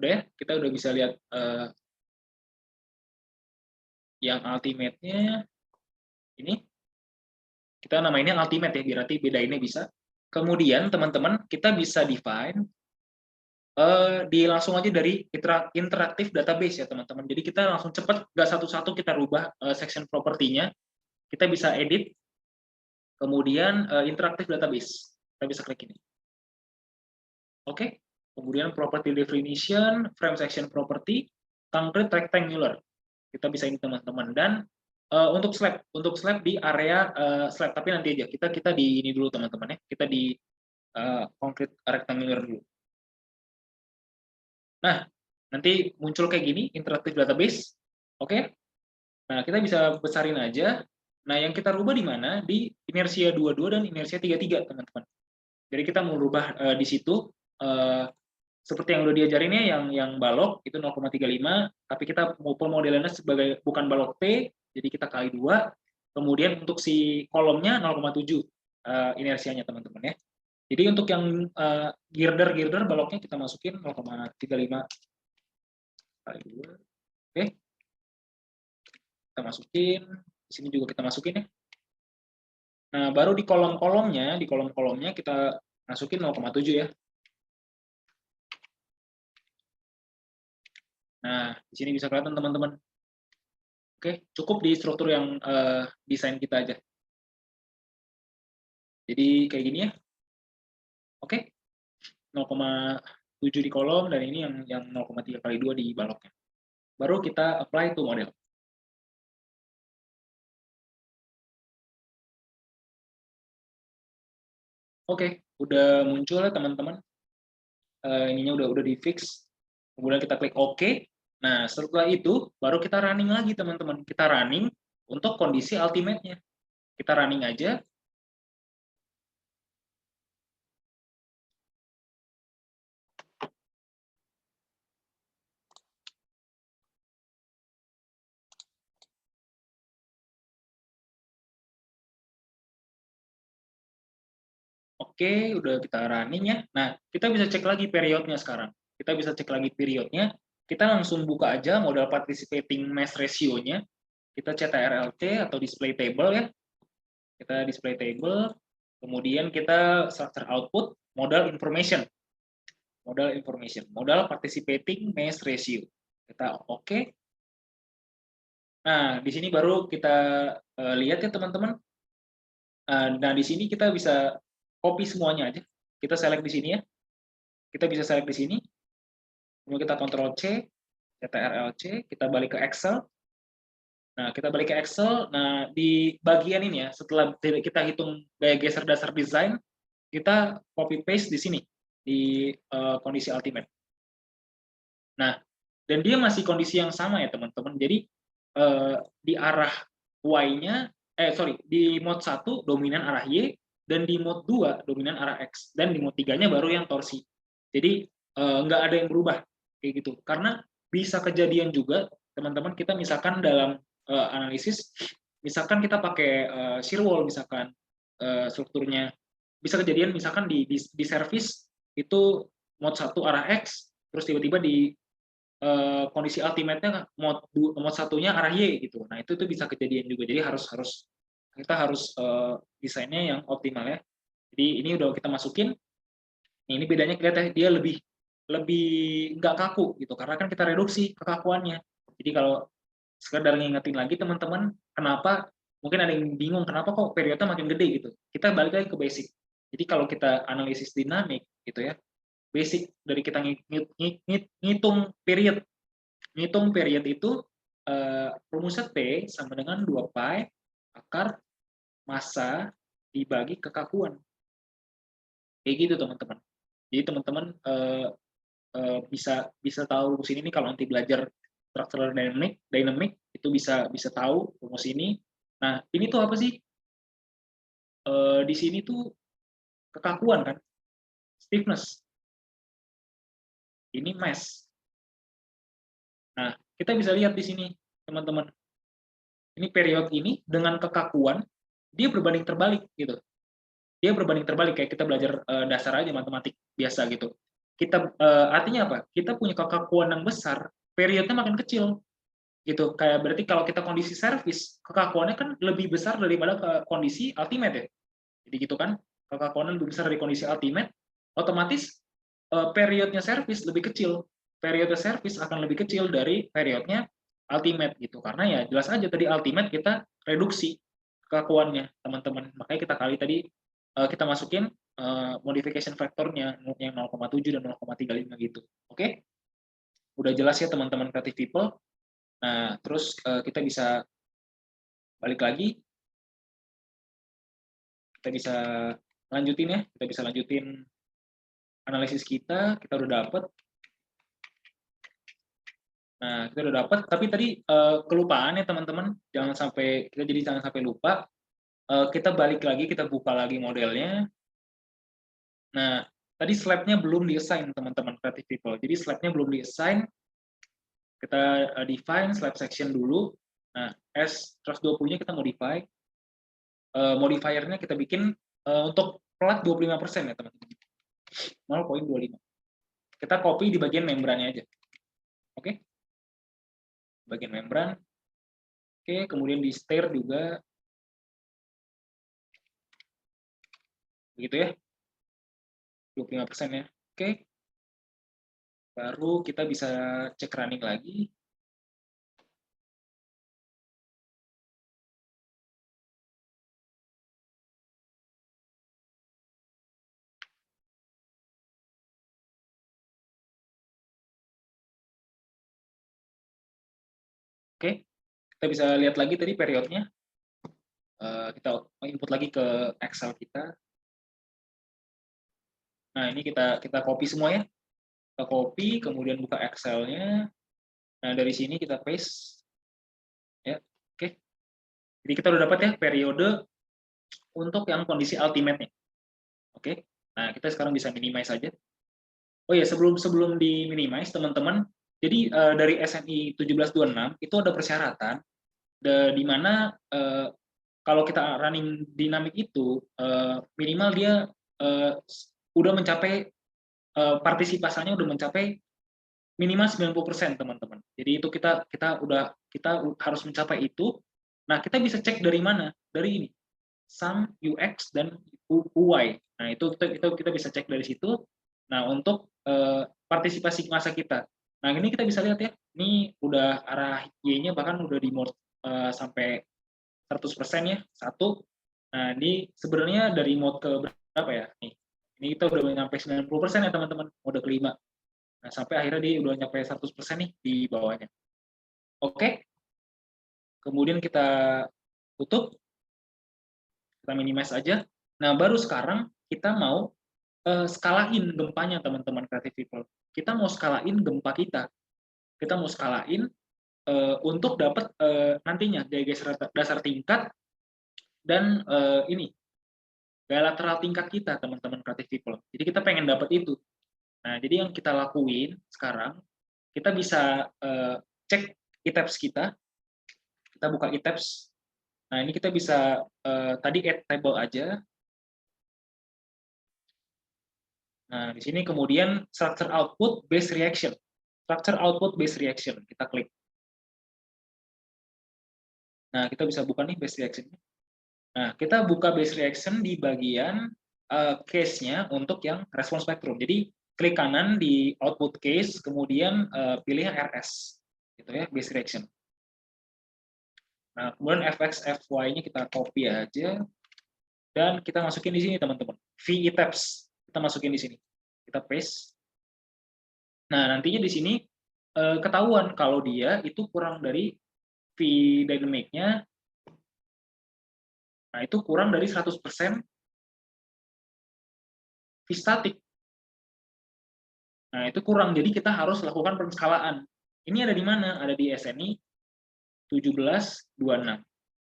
Udah ya, kita udah bisa lihat yang ultimate-nya ini. Kita namainnya ultimate ya, berarti bedainnya bisa. Kemudian teman-teman kita bisa define langsung aja dari interaktif database ya teman-teman. Jadi kita langsung cepat, nggak satu-satu kita rubah section property-nya. Kita bisa edit, kemudian interaktif database. Kita bisa klik ini. Oke, kemudian property definition, frame section property, concrete rectangular. Kita bisa ini teman-teman. Dan untuk slab di area slab, tapi nanti aja kita di ini dulu teman-teman ya. Kita di concrete rectangular dulu. Nah, nanti muncul kayak gini, interaktif database. Oke. Nah, kita bisa besarin aja. Nah, yang kita rubah di mana? Di inersia 22 dan inersia 33, teman-teman. Jadi kita mau rubah di situ seperti yang udah diajarinnya yang balok itu 0,35, tapi kita mau pemodelannya sebagai bukan balok P, jadi kita kali 2. Kemudian untuk si kolomnya 0,7 inersianya, teman-teman ya. Jadi untuk yang girder baloknya kita masukin 0,35 kali 2. Oke. Kita masukin, di sini juga kita masukin ya. Nah, baru di kolom-kolomnya kita masukin 0,7 ya. Nah, di sini bisa kelihatan teman-teman. Oke, cukup di struktur yang desain kita aja. Jadi kayak gini ya. Oke. 0,7 di kolom dan ini yang 0,3 kali 2 di baloknya. Baru kita apply to model. Oke, udah muncul ya teman-teman. Ininya udah di fix. Kemudian kita klik OK. Nah, setelah itu baru kita running lagi teman-teman. Kita running untuk kondisi ultimate-nya. Kita running aja. Oke, udah kita running ya. Nah, kita bisa cek lagi periodnya sekarang. Kita bisa cek lagi periodnya. Kita langsung buka aja model participating mass ratio-nya. Kita CTRL-C atau display table ya. Kita display table. Kemudian kita structure output, model information. Model participating mass ratio. Kita oke. Nah, di sini baru kita lihat ya teman-teman. Nah, di sini kita bisa copy semuanya aja. Kita select di sini ya. Kita bisa select di sini. Kemudian kita Ctrl C, Ctrl C, kita balik ke Excel. Nah, kita balik ke Excel. Nah, di bagian ini ya, setelah kita hitung gaya geser dasar desain, kita copy paste di sini di kondisi ultimate. Nah, dan dia masih kondisi yang sama ya teman-teman. Jadi di arah Y-nya, di mode 1 dominan arah Y, dan di mode 2 dominan arah X, dan di mode 3-nya baru yang torsi. Jadi nggak ada yang berubah kayak gitu. Karena bisa kejadian juga teman-teman, kita misalkan dalam analisis, misalkan kita pakai shear wall, misalkan strukturnya bisa kejadian misalkan di service itu mode 1 arah X, terus tiba-tiba di kondisi ultimate-nya mode satunya arah Y gitu. Nah, itu bisa kejadian juga. Jadi kita harus desainnya yang optimal ya. Jadi ini udah kita masukin. Ini bedanya kelihatan dia lebih nggak kaku gitu, karena kan kita reduksi kekakuannya. Jadi kalau sekedar ngingetin lagi teman-teman, kenapa mungkin ada yang bingung kenapa kok periodnya makin gede gitu. Kita balik lagi ke basic. Jadi kalau kita analisis dinamik gitu ya, basic dari kita ngitung period. Ngitung period itu rumusnya T sama dengan 2 pi akar massa dibagi kekakuan. Kayak gitu teman-teman. Jadi teman-teman bisa tahu rumus ini kalau nanti belajar structural dynamic itu bisa tahu rumus ini. Nah, ini tuh apa sih? Di sini tuh kekakuan kan, stiffness. Ini mass. Nah, kita bisa lihat di sini, teman-teman. Ini period ini dengan kekakuan dia berbanding terbalik gitu. Dia berbanding terbalik kayak kita belajar dasar aja matematik biasa gitu. kita artinya apa? Kita punya kekakuan yang besar, periodnya makin kecil gitu. Kayak berarti kalau kita kondisi service, kekakuannya kan lebih besar daripada ke kondisi ultimate ya. Jadi gitu kan, kekakuannya lebih besar dari kondisi ultimate, otomatis periodnya service lebih kecil. Periode service akan lebih kecil dari periodnya ultimate gitu. Karena ya jelas aja tadi ultimate kita reduksi kekakuannya, teman-teman. Makanya kita kali tadi kita masukin modification factornya yang 0,7 dan 0,35 gitu. Oke? Udah jelas ya teman-teman creative people. Nah, terus kita bisa balik lagi, kita bisa lanjutin ya, kita bisa lanjutin analisis kita udah dapet. Nah, kita udah dapat, tapi tadi kelupaan ya teman-teman, jangan sampai lupa. Kita balik lagi, kita buka lagi modelnya. Nah, tadi slide-nya belum di-assign teman-teman creative people. Jadi slide-nya belum di-assign. Kita define slide section dulu. Nah, S120-nya kita modify. Modifiernya kita bikin untuk plat 25% ya teman-teman. 0,25. Kita copy di bagian membrannya aja. Oke? Bagian membran. Oke, kemudian di stair juga. Begitu ya. 25% ya. Oke. Baru kita bisa cek running lagi. Oke. Kita bisa lihat lagi tadi periodnya. Kita input lagi ke Excel kita. Nah, ini kita copy semua ya. Kita copy, kemudian buka Excel-nya. Nah, dari sini kita paste. Ya, oke. Jadi kita udah dapat ya periode untuk yang kondisi ultimate-nya. Oke. Nah, kita sekarang bisa minimize saja. Oh ya, sebelum di minimize teman-teman, jadi dari SNI 1726 itu ada persyaratan di mana kalau kita running dinamik itu minimal dia udah mencapai partisipasinya udah mencapai minimal 90% teman-teman. Jadi itu kita harus mencapai itu. Nah, kita bisa cek dari mana? Dari ini. Sum UX dan UI. Nah, itu kita bisa cek dari situ. Nah, untuk partisipasi masa kita. Nah, ini kita bisa lihat ya. Ini udah arah Y-nya bahkan udah di mode sampai 100% ya. Satu. Nah, ini sebenarnya dari mode ke berapa ya? Nih. Ini kita udah sampai 90% ya, teman-teman. Mode kelima. Nah, sampai akhirnya dia udah nyampe 100% nih di bawahnya. Oke. Kemudian kita tutup. Kita minimize aja. Nah, baru sekarang kita mau skalain gempanya, teman-teman creative people. Kita mau skalain gempa kita. Kita mau skalain untuk dapat nantinya gaya geser dasar tingkat dan ini gaya lateral tingkat kita, teman-teman creative people. Jadi kita pengen dapat itu. Nah, jadi yang kita lakuin sekarang, kita bisa cek e-tabs kita. Kita buka e-tabs. Nah, ini kita bisa tadi add table aja. Nah, di sini kemudian structure output base reaction. Structure output base reaction, kita klik. Nah, kita bisa buka nih base reaction. Nah, kita buka base reaction di bagian case-nya untuk yang response spectrum. Jadi, klik kanan di output case, kemudian pilih RS, gitu ya, base reaction. Nah, kemudian fx, fy-nya kita copy aja, dan kita masukin di sini, teman-teman. VE tabs, kita masukin di sini. Kita paste. Nah, nantinya di sini ketahuan kalau dia itu kurang dari V dynamic-nya. Nah, itu kurang dari 100% V static. Nah, itu kurang. Jadi kita harus lakukan penskalaan. Ini ada di mana? Ada di SNI 1726.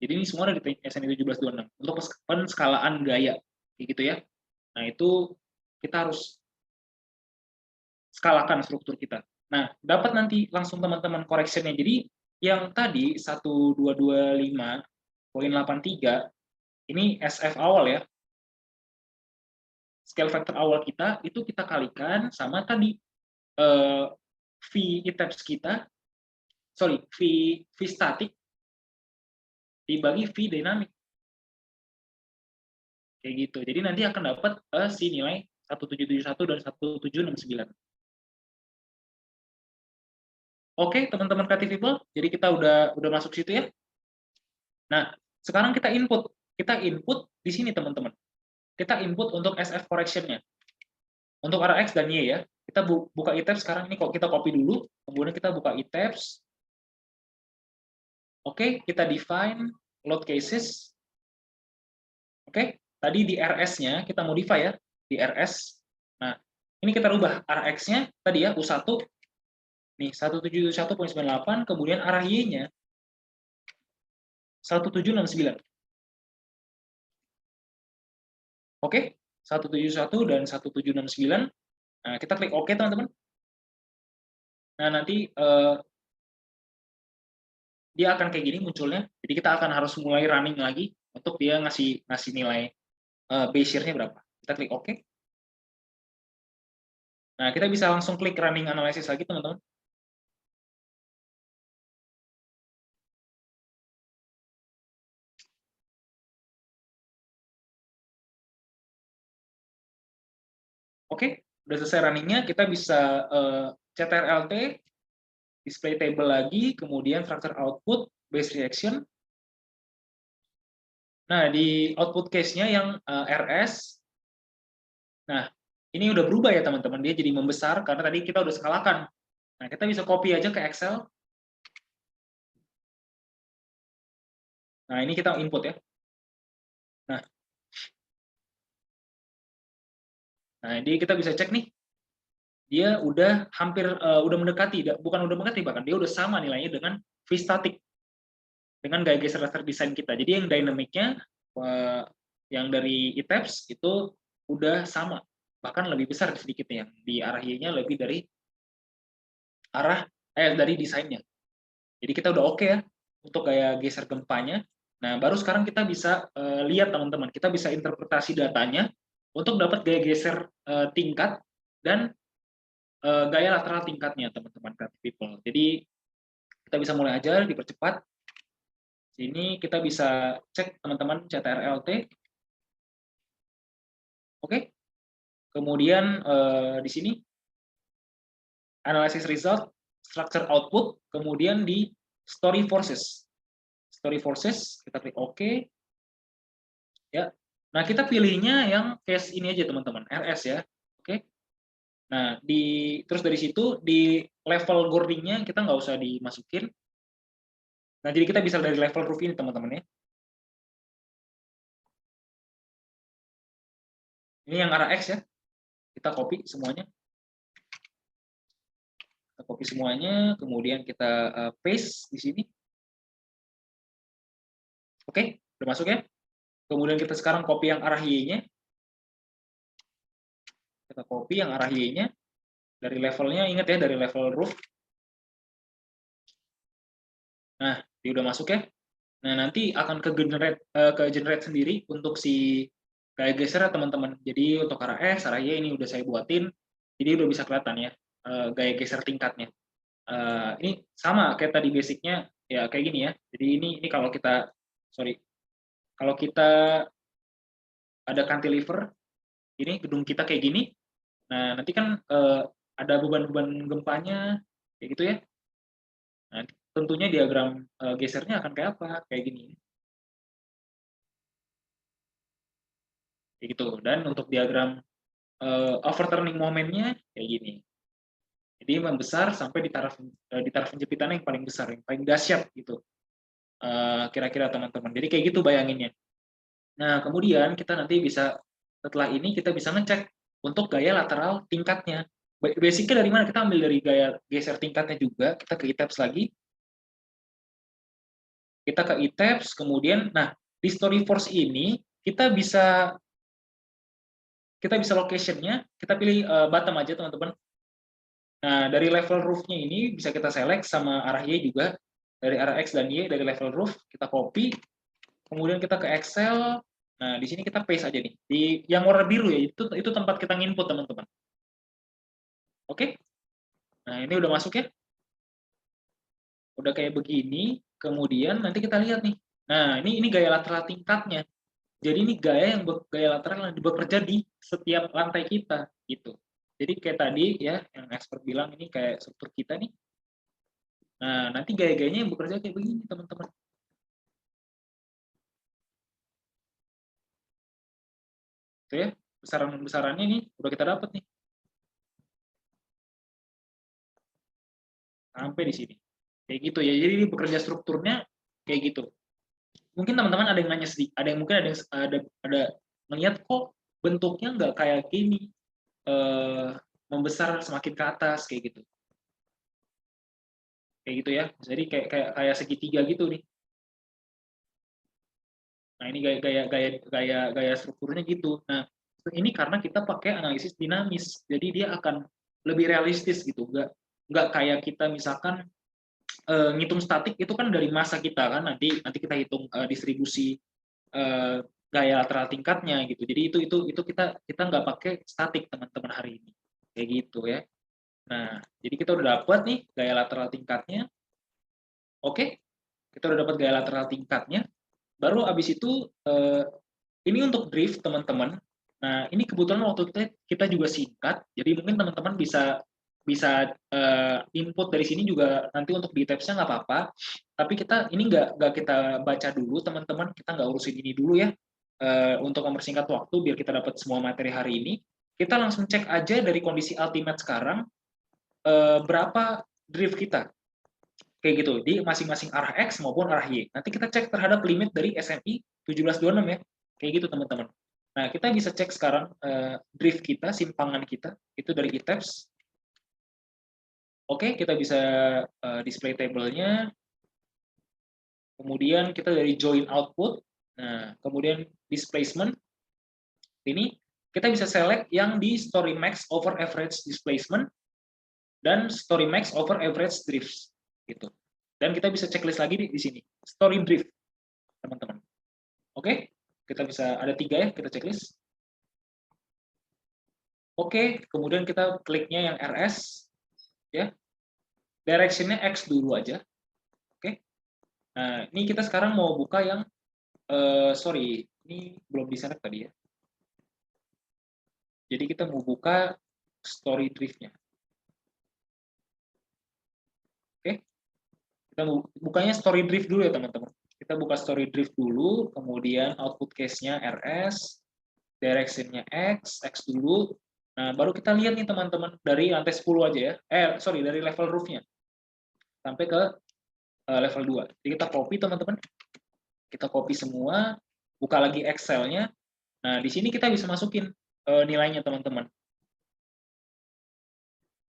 Jadi ini semua ada di SNI 1726 untuk penskalaan gaya, gitu ya. Nah, itu kita harus skalakan struktur kita. Nah, dapat nanti langsung teman-teman correction-nya. Jadi yang tadi 1225.83 ini SF awal ya. scale factor awal kita itu kita kalikan sama tadi V items kita, sorry, V static dibagi V dynamic. Kayak gitu. Jadi nanti akan dapat si nilai 1771 dan 1769. Oke, teman-teman Creative People, jadi kita udah masuk situ ya. Nah, sekarang kita input. Kita input di sini, teman-teman. Kita input untuk SF correction-nya. Untuk RX dan Y ya. Kita buka itabs sekarang ini, kok kita copy dulu, kemudian kita buka itabs. Oke, kita define load cases. Oke, tadi di RS-nya kita modify ya, di RS. Nah, ini kita rubah RX-nya tadi ya, U1, nih 171.98, kemudian arah Y-nya 1769. Oke, 171 dan 1769. Nah, kita klik OK, teman-teman. Nah, nanti dia akan kayak gini munculnya. Jadi kita akan harus mulai running lagi untuk dia ngasih nilai Bayesian-nya berapa. Kita klik OK. Nah, kita bisa langsung klik running analysis lagi, teman-teman. Oke, udah selesai runningnya, kita bisa ctrlt, display table lagi, kemudian structure output, base reaction. Nah, di output case-nya yang RS, nah, ini udah berubah ya teman-teman, dia jadi membesar karena tadi kita udah skalakan. Nah, kita bisa copy aja ke Excel. Nah, ini kita input ya. Nah, jadi kita bisa cek nih, dia udah hampir, udah mendekati, bukan udah mendekati, bahkan dia udah sama nilainya dengan V static, dengan gaya geser laser design kita. Jadi yang dynamic-nya, yang dari itabs itu udah sama, bahkan lebih besar sedikit yang di arah Y-nya lebih dari arah dari desainnya. Jadi kita udah oke ya untuk gaya geser gempanya. Nah, baru sekarang kita bisa lihat teman-teman, kita bisa interpretasi datanya untuk dapat gaya geser tingkat dan gaya lateral tingkatnya, teman-teman Creative People. Jadi kita bisa mulai aja dipercepat. Sini kita bisa cek teman-teman ctrlt. Oke. Kemudian di sini analysis result, structure output, kemudian di story forces. Story forces, kita klik OK. Ya. Nah, kita pilihnya yang case ini aja teman-teman, RS ya. Oke. Nah, terus dari situ di level gordingnya kita nggak usah dimasukin. Nah, jadi kita bisa dari level roof ini teman-teman ya. Ini yang arah X ya. Kita copy semuanya. Kita copy semuanya, kemudian kita paste di sini. Oke, udah masuk ya. Kemudian kita sekarang copy yang arah Y-nya. Kita copy yang arah Y-nya. Dari levelnya, ingat ya, dari level roof. Nah, dia udah masuk ya. Nah, nanti akan ke generate sendiri untuk si gaya geser teman-teman. Jadi untuk arah S, arah Y ini udah saya buatin. Jadi udah bisa kelihatan ya gaya geser tingkatnya. Ini sama kayak tadi basicnya ya kayak gini ya. Jadi ini kalau kita kalau kita ada cantilever, ini gedung kita kayak gini. Nah, nanti kan ada beban-beban gempanya kayak gitu ya. Nah, tentunya diagram gesernya akan kayak apa? Kayak gini. Kayak gitu. Dan untuk diagram overturning momennya kayak gini. Jadi membesar sampai di taraf penjepitan yang paling besar, yang paling dahsyat gitu. Kira-kira teman-teman. Jadi kayak gitu bayanginnya. Nah, kemudian kita nanti bisa setelah ini kita bisa ngecek untuk gaya lateral tingkatnya. Basicnya dari mana? Kita ambil dari gaya geser tingkatnya juga. Kita ke itabs lagi. Kita ke itabs, kemudian, nah di story force ini kita bisa location-nya, kita pilih bottom aja teman-teman. Nah, dari level roof-nya ini bisa kita select sama arah Y juga, dari arah X dan Y, dari level roof, kita copy, kemudian kita ke Excel, Nah, di sini kita paste aja nih. Di yang warna biru ya, itu tempat kita nginput, teman-teman. Oke? Nah, ini udah masuk ya. Udah kayak begini, kemudian nanti kita lihat nih. Nah, ini gaya lateral tingkatnya. Jadi ini gaya lateral yang bekerja di setiap lantai kita gitu. Jadi kayak tadi ya yang expert bilang ini kayak struktur kita nih. Nah, nanti gaya-gayanya yang bekerja kayak begini, teman-teman. Itu ya, besaran-besarannya nih udah kita dapat nih. Sampai di sini. Kayak gitu ya. Jadi ini bekerja strukturnya kayak gitu. Mungkin teman-teman ada yang nanya sedikit, ada yang mungkin ada melihat kok bentuknya nggak kayak gini, membesar semakin ke atas kayak gitu. Kayak gitu ya. Jadi kayak segitiga gitu nih. Nah, ini gaya strukturnya gitu. Nah, ini karena kita pakai analisis dinamis. Jadi dia akan lebih realistis gitu. Nggak kayak kita misalkan ngitung statik itu kan dari massa kita kan, nanti kita hitung distribusi gaya lateral tingkatnya gitu. Jadi itu kita nggak pakai statik, teman-teman, hari ini. Kayak gitu ya. Nah, jadi kita udah dapat nih gaya lateral tingkatnya. Oke. Kita udah dapat gaya lateral tingkatnya. Baru abis itu ini untuk drift, teman-teman. Nah, ini kebetulan waktu kita juga singkat, jadi mungkin teman-teman bisa bisa input dari sini juga nanti untuk di tabs-nya nggak apa-apa. Tapi kita ini nggak kita baca dulu, teman-teman. Kita nggak urusin ini dulu ya. Untuk mempersingkat waktu biar kita dapat semua materi hari ini, kita langsung cek aja dari kondisi ultimate sekarang berapa drift kita. Kayak gitu, di masing-masing arah X maupun arah Y. Nanti kita cek terhadap limit dari SMI 1726 ya. Kayak gitu, teman-teman. Nah, kita bisa cek sekarang drift kita, simpangan kita, itu dari eTabs. Oke, kita bisa display table-nya. Kemudian kita dari join output. Nah, kemudian displacement. Ini kita bisa select yang di story max over average displacement dan story max over average drifts gitu. Dan kita bisa checklist lagi di sini, story drift, teman-teman. Oke, kita bisa ada 3 ya, kita checklist. Oke, kemudian kita kliknya yang RS, ya. Directionnya X dulu aja. Oke. Nah, ini kita sekarang mau buka yang, sorry, ini belum di-select tadi ya. Jadi kita mau buka story drift-nya. Oke. Kita bukanya story drift dulu ya, teman-teman. Kita buka story drift dulu, kemudian output case-nya RS, direction-nya X dulu. Nah, baru kita lihat nih, teman-teman, dari lantai 10 aja ya. Sorry, dari level roof-nya sampai ke level 2. Jadi kita copy, teman-teman. Kita copy semua, buka lagi Excel-nya. Nah, di sini kita bisa masukin nilainya, teman-teman.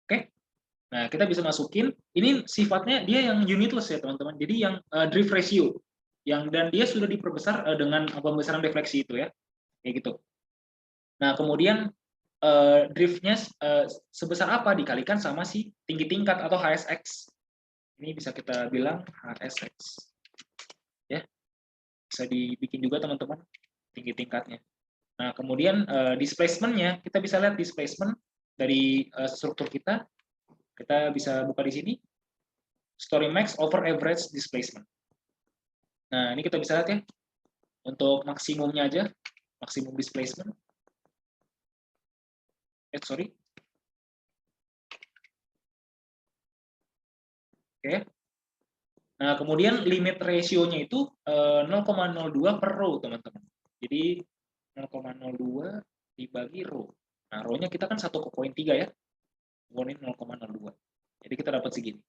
Oke. Nah, kita bisa masukin, ini sifatnya dia yang unitless ya, teman-teman. Jadi yang drift ratio. Dan dia sudah diperbesar dengan pembesaran defleksi itu ya. Kayak gitu. Nah, kemudian driftnya sebesar apa dikalikan sama si tinggi tingkat atau HSX. Ini bisa kita bilang HSX. Ya. Bisa dibikin juga, teman-teman, tinggi tingkatnya. Nah, kemudian displacement-nya, kita bisa lihat displacement dari struktur kita. Kita bisa buka di sini. Story max over average displacement. Nah, ini kita bisa lihat ya. Untuk maksimumnya aja, maksimum displacement. Sorry. Oke. Nah, kemudian limit ratio-nya itu 0,02 per row, teman-teman. Jadi 0,02 dibagi row. Nah, row-nya kita kan 1,3 ya. Kemudian 0,02. Jadi kita dapat segini.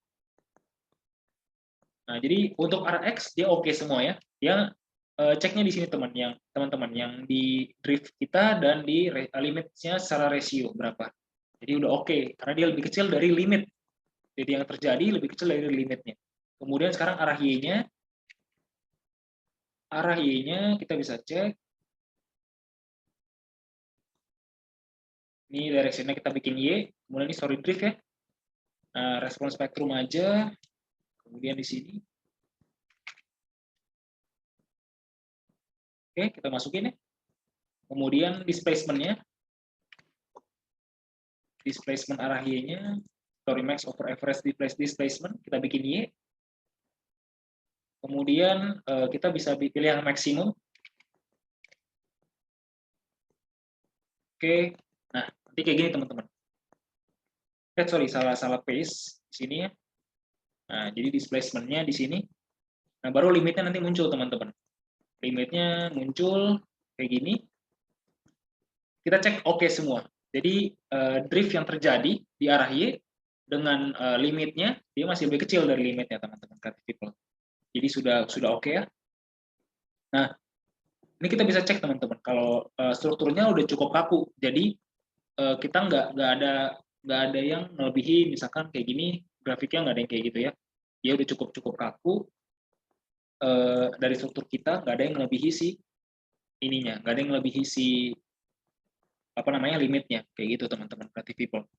Nah, jadi untuk RX dia oke semua ya. Dia ceknya di sini, teman-teman, yang di drift kita dan di limitnya secara ratio berapa. Jadi udah oke, karena dia lebih kecil dari limit. Jadi yang terjadi lebih kecil dari limitnya. Kemudian sekarang arah Y-nya kita bisa cek. Ini direction-nya kita bikin Y, kemudian ini story drift ya. Nah, respon spektrum aja. Kemudian di sini. Oke, kita masukin ya. Kemudian displacement-nya, displacement arah Y-nya, story max over average displacement, kita bikin Y. Kemudian kita bisa pilih yang maksimum. Oke, nah nanti kayak gini teman-teman. Sorry, salah paste di sini ya. Nah, jadi displacement-nya di sini. Nah, baru limitnya nanti muncul teman-teman. Limitnya muncul kayak gini. Kita cek oke semua. Jadi drift yang terjadi di arah Y dengan limitnya dia masih lebih kecil dari limitnya teman-teman creative people. Jadi sudah oke ya. Nah, ini kita bisa cek teman-teman kalau strukturnya udah cukup kaku. Jadi kita nggak ada yang melebihi misalkan kayak gini grafiknya nggak ada yang kayak gitu ya. Dia udah cukup kaku dari struktur kita nggak ada yang melebihi si ininya, nggak ada yang melebihi si apa namanya limitnya kayak gitu teman-teman creative people.